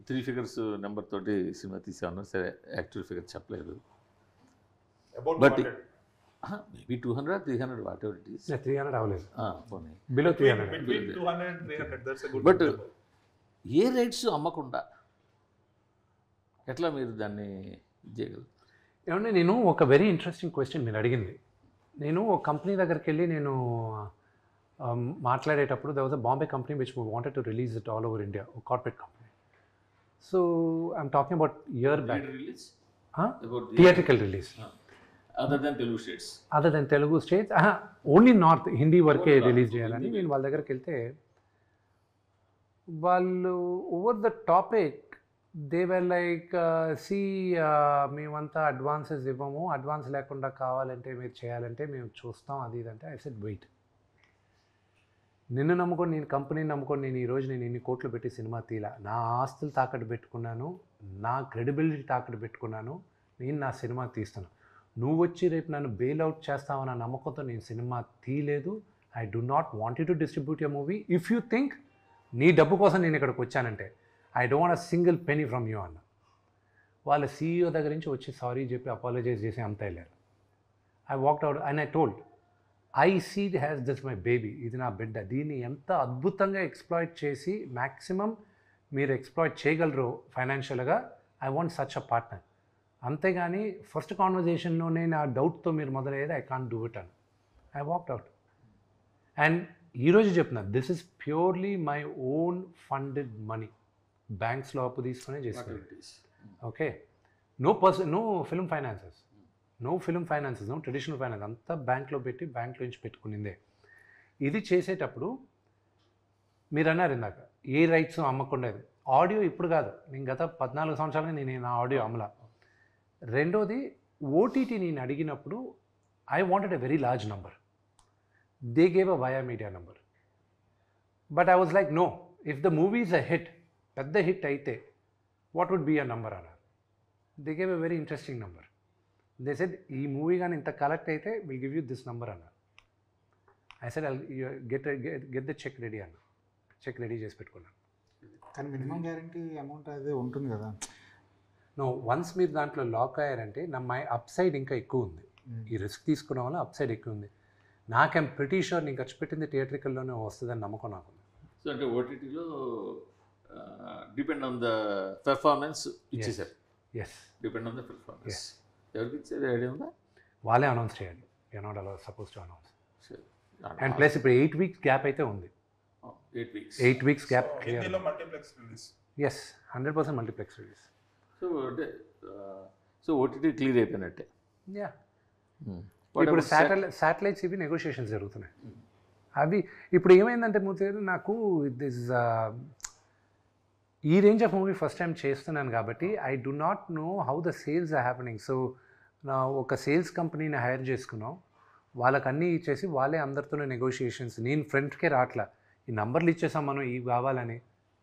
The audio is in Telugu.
3 ఫిగర్స్ నెంబర్ తోటి సినిమా తీసామన్నారు. సరే యాక్చువల్ ఫిగర్ చెప్పలేదు. But maybe 200 300 what ever it is. 300 అవ్వలేదు, పోనీ బిలో 300. బట్ ఏ రైట్స్ అమ్మకుండా ఎట్లా మీరు దాన్ని చేయగలరు? ఏమంటే నేను ఒక వెరీ ఇంట్రెస్టింగ్ క్వశ్చన్ మీరు అడిగింది. నేను ఒక కంపెనీ దగ్గరికి వెళ్ళి నేను మాట్లాడేటప్పుడు there was a Bombay company which wanted to release it all over India, a corporate company. So I'm talking about year back. Release? About theatrical release. Other than Telugu states? Other than Telugu states, only North, Hindi వరకే రిలీజ్ చేయాలని నేను వాళ్ళ దగ్గరికి వెళ్తే వాళ్ళు over the topic they were like see మేమంతా అడ్వాన్సెస్ ఇవ్వము, అడ్వాన్స్ లేకుండా కావాలంటే మీరు చేయాలంటే మేము చూస్తాం అది ఇదంటే. ఐ సెడ్ వెయిట్, నిన్ను నమ్ముకొని నేను కంపెనీని నమ్ముకొని నేను ఈరోజు నేను ఇన్ని కోట్లు పెట్టి సినిమా తీలా, నా ఆస్తులు తాకట్టు పెట్టుకున్నాను, నా క్రెడిబిలిటీ తాకట్టు పెట్టుకున్నాను, నేను నా సినిమా తీస్తాను. నువ్వు వచ్చి రేపు నన్ను బెయిల్అవుట్ చేస్తావన్న నమ్మకంతో నేను సినిమా తీయలేదు. I do not want you to distribute your movie if you think నీ డబ్బు కోసం నేను ఇక్కడికి వచ్చానంటే I don't want a single penny from you అన్న. వాళ్ళ CEO దగ్గర నుంచి వచ్చి సారీ చెప్పి అపాలజైజ్ చేసి అంత వెళ్ళారు. I walked out and I told I see has this my baby, ఇది నా బిడ్డ, దీన్ని ఎంత అద్భుతంగా ఎక్స్ప్లాయిట్ చేసి మ్యాక్సిమం మీరు ఎక్స్ప్లాయిట్ చేయగలరు ఫైనాన్షియల్గా, I want such a partner. అంతేగాని ఫస్ట్ కాన్వర్జేషన్లోనే నా డౌట్తో మీరు మొదలయ్యేది ఐ కాంట్ డూ ఇట్ అని. I walked out. అండ్ ఈరోజు చెప్తున్నా this is purely my own funded money, బ్యాంక్స్లో అప్పు తీసుకునే చేసుకున్నాను. Okay, no film finances, no traditional finance, అంతా బ్యాంక్లో పెట్టి బ్యాంక్లో నుంచి పెట్టుకునిందే. ఇది చేసేటప్పుడు మీరు అన్నారు ఇందాక ఏ రైట్స్ అమ్మకుండేది. ఆడియో ఇప్పుడు కాదు, నేను గత 14 సంవత్సరాలుగా నేను నా ఆడియో అమ్మలా. రెండోది ఓటీటీ నేను అడిగినప్పుడు I wanted a very large number, they gave a via media number. But I was like no, if the movie is a hit, పెద్ద హిట్ అయితే what would be a number అన్నారు. They gave a very interesting number. They said ఈ మూవీ కానీ ఇంత కలెక్ట్ అయితే will give you this number అన్నారు. I said I get the check ready అన్న. చెక్ రెడీ చేసి పెట్టుకున్నాను. కానీ మినిమం గ్యారంటీ అమౌంట్ అదే ఉంటుంది కదా. నో, వన్స్ మీరు దాంట్లో లాక్ అయ్యారంటే మై అప్సైడ్ ఇంకా ఎక్కువ ఉంది. ఈ రిస్క్ తీసుకోవడం వల్ల అప్సైడ్ ఎక్కువ ఉంది. నాకేం ప్రిటీ షూర్ నేను ఖర్చు పెట్టింది థియేట్రికల్లోనే వస్తుందని నమ్మకం నాకుంది. సో అంటే ఓటీటీలో డిపెండ్ ఆన్ ద పెర్ఫార్మెన్స్ ఇచ్చేసారు. Yes, depend on the performance. ఎవరికి ఇచ్చేది ఐడియా ఉందా? వాళ్ళే అనౌన్స్ చేయాలి. You're not allowed suppose to announce. And plus ఇప్పుడు 8 weeks గ్యాప్ అయితే ఉంది. 8 weeks gap. Yes, 100% multiplex release. So OTT clear అయిపోయినట్టే. యా, ఇప్పుడు శాటిలైట్స్ ఇవి నెగోషియేషన్స్ జరుగుతున్నాయి. అవి ఇప్పుడు ఏమైందంటే మూర్తి నాకు దిస్ ఈ range of movie first time చేస్తున్నాను కాబట్టి I do not know how the sales are happening. So నా ఒక సేల్స్ కంపెనీని హైర్ చేసుకున్నాం, వాళ్ళకి అన్నీ ఇచ్చేసి వాళ్ళే అందరితోనే నెగోషియేషన్స్. నేను ఫ్రెండ్స్కే రావట్లా, ఈ నంబర్లు ఇచ్చేసాం మనం ఇవి కావాలని.